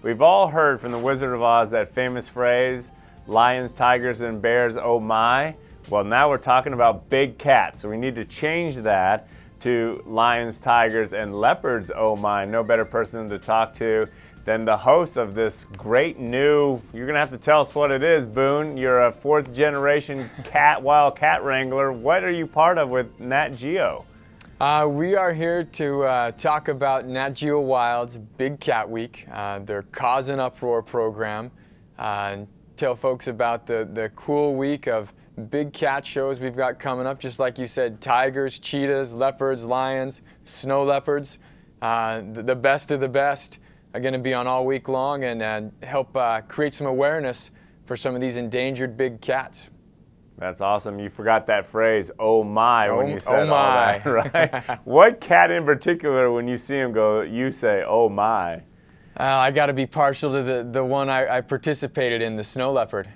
We've all heard from the Wizard of Oz that famous phrase, lions, tigers, and bears, oh my. Well, now we're talking about big cats, so we need to change that to lions, tigers, and leopards, oh my. No better person to talk to than the host of this great new, you're gonna have to tell us what it is, Boone. You're a fourth generation wild cat wrangler. What are you part of with Nat Geo? We are here to talk about Nat Geo Wild's Big Cat Week, their Cause and Uproar program, and tell folks about the cool week of big cat shows we've got coming up. Just like you said, tigers, cheetahs, leopards, lions, snow leopards, the best of the best are going to be on all week long and help create some awareness for some of these endangered big cats. That's awesome. You forgot that phrase, oh my, when you said oh my. all that, right? What cat in particular, when you see him go, you say, oh my? I got to be partial to the one I participated in, the snow leopard.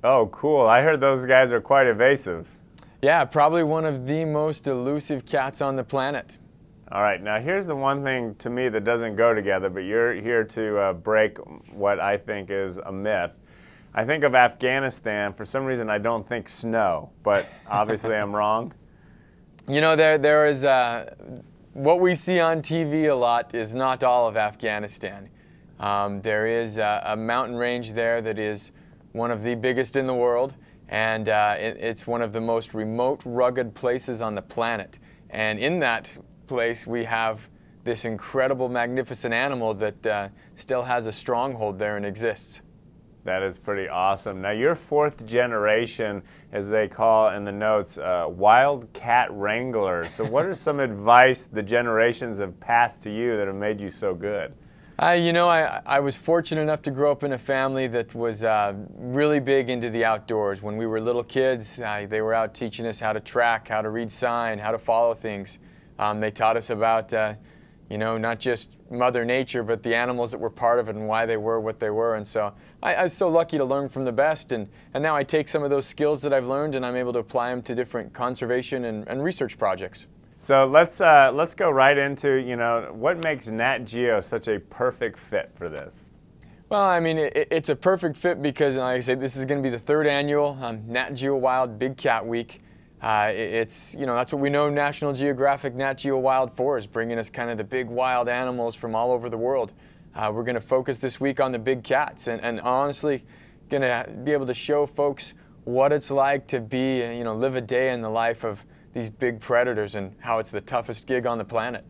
Oh, cool. I heard those guys are quite evasive. Yeah, probably one of the most elusive cats on the planet. All right, now here's the one thing to me that doesn't go together, but you're here to break what I think is a myth. I think of Afghanistan. For some reason, I don't think snow, but obviously I'm wrong. You know, there is what we see on TV a lot is not all of Afghanistan. There is a mountain range there that is one of the biggest in the world, and it's one of the most remote, rugged places on the planet. And in that place, we have this incredible, magnificent animal that still has a stronghold there and exists. That is pretty awesome. Now, you're fourth generation, as they call in the notes, wild cat wrangler. So what are some advice the generations have passed to you that have made you so good? You know, I was fortunate enough to grow up in a family that was really big into the outdoors. When we were little kids, they were out teaching us how to track, how to read sign, how to follow things. They taught us about, you know, not just Mother Nature, but the animals that were part of it and why they were what they were. And so I was so lucky to learn from the best. And now I take some of those skills that I've learned and I'm able to apply them to different conservation and research projects. So let's go right into, you know, what makes Nat Geo such a perfect fit for this? Well, I mean, it's a perfect fit because, like I said, this is going to be the third annual Nat Geo Wild Big Cat Week. It's, you know, that's what we know National Geographic Nat Geo Wild for, is bringing us kind of the big wild animals from all over the world. We're going to focus this week on the big cats and honestly going to be able to show folks what it's like to be, you know, live a day in the life of these big predators and how it's the toughest gig on the planet.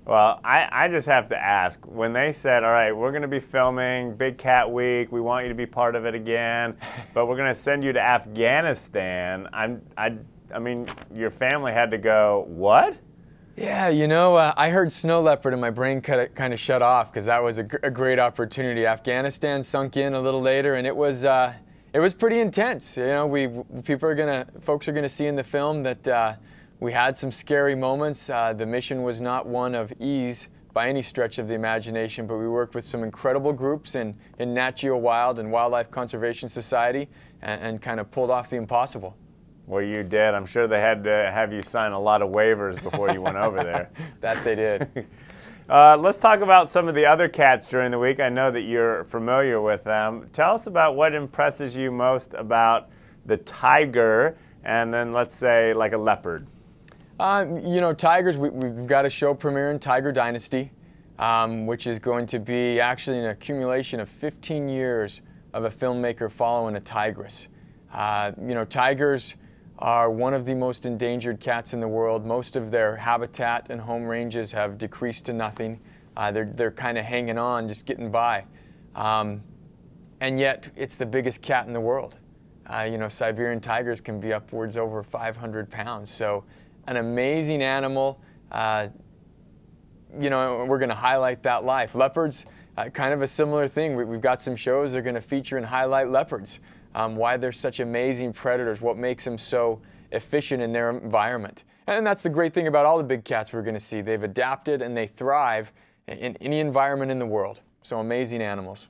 Well, I just have to ask, when they said, all right, we're going to be filming Big Cat Week, we want you to be part of it again, but we're going to send you to Afghanistan, I mean, your family had to go, what? Yeah, you know, I heard snow leopard and my brain kind of shut off because that was a great opportunity. Afghanistan sunk in a little later and it was pretty intense. You know, folks are gonna see in the film that we had some scary moments. The mission was not one of ease by any stretch of the imagination, but we worked with some incredible groups in Nat Geo Wild and Wildlife Conservation Society and kind of pulled off the impossible. Well, you did. I'm sure they had to have you sign a lot of waivers before you went over there. That they did. Let's talk about some of the other cats during the week. I know that you're familiar with them. Tell us about what impresses you most about the tiger and then let's say like a leopard. You know, tigers, we've got a show premiering, Tiger Dynasty, which is going to be actually an accumulation of 15 years of a filmmaker following a tigress. You know, tigers are one of the most endangered cats in the world. Most of their habitat and home ranges have decreased to nothing. They're kind of hanging on, just getting by. And yet, it's the biggest cat in the world. You know, Siberian tigers can be upwards over 500 pounds. So, an amazing animal. You know, we're going to highlight that life. Leopards, kind of a similar thing. We've got some shows that are going to feature and highlight leopards. Why they're such amazing predators, what makes them so efficient in their environment. And that's the great thing about all the big cats we're going to see. They've adapted and they thrive in any environment in the world. So amazing animals.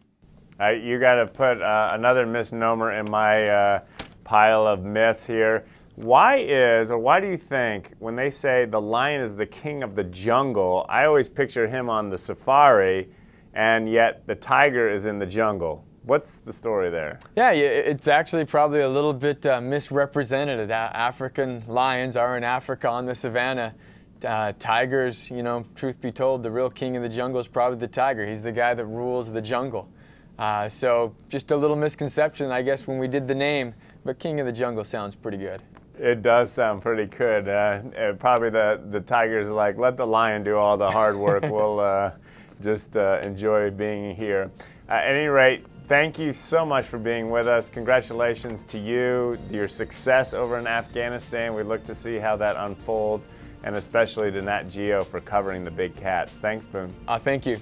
You got to put another misnomer in my pile of myths here. Why do you think when they say the lion is the king of the jungle, I always picture him on the safari and yet the tiger is in the jungle. What's the story there? Yeah, it's actually probably a little bit misrepresented. African lions are in Africa on the savannah. Tigers, you know, truth be told, the real king of the jungle is probably the tiger. He's the guy that rules the jungle. So just a little misconception, I guess, when we did the name, but king of the jungle sounds pretty good. It does sound pretty good. Probably the tiger's like, let the lion do all the hard work. We'll just enjoy being here. At any rate, thank you so much for being with us. Congratulations to you, your success over in Afghanistan. We look to see how that unfolds, and especially to Nat Geo for covering the big cats. Thanks, Boone. Thank you.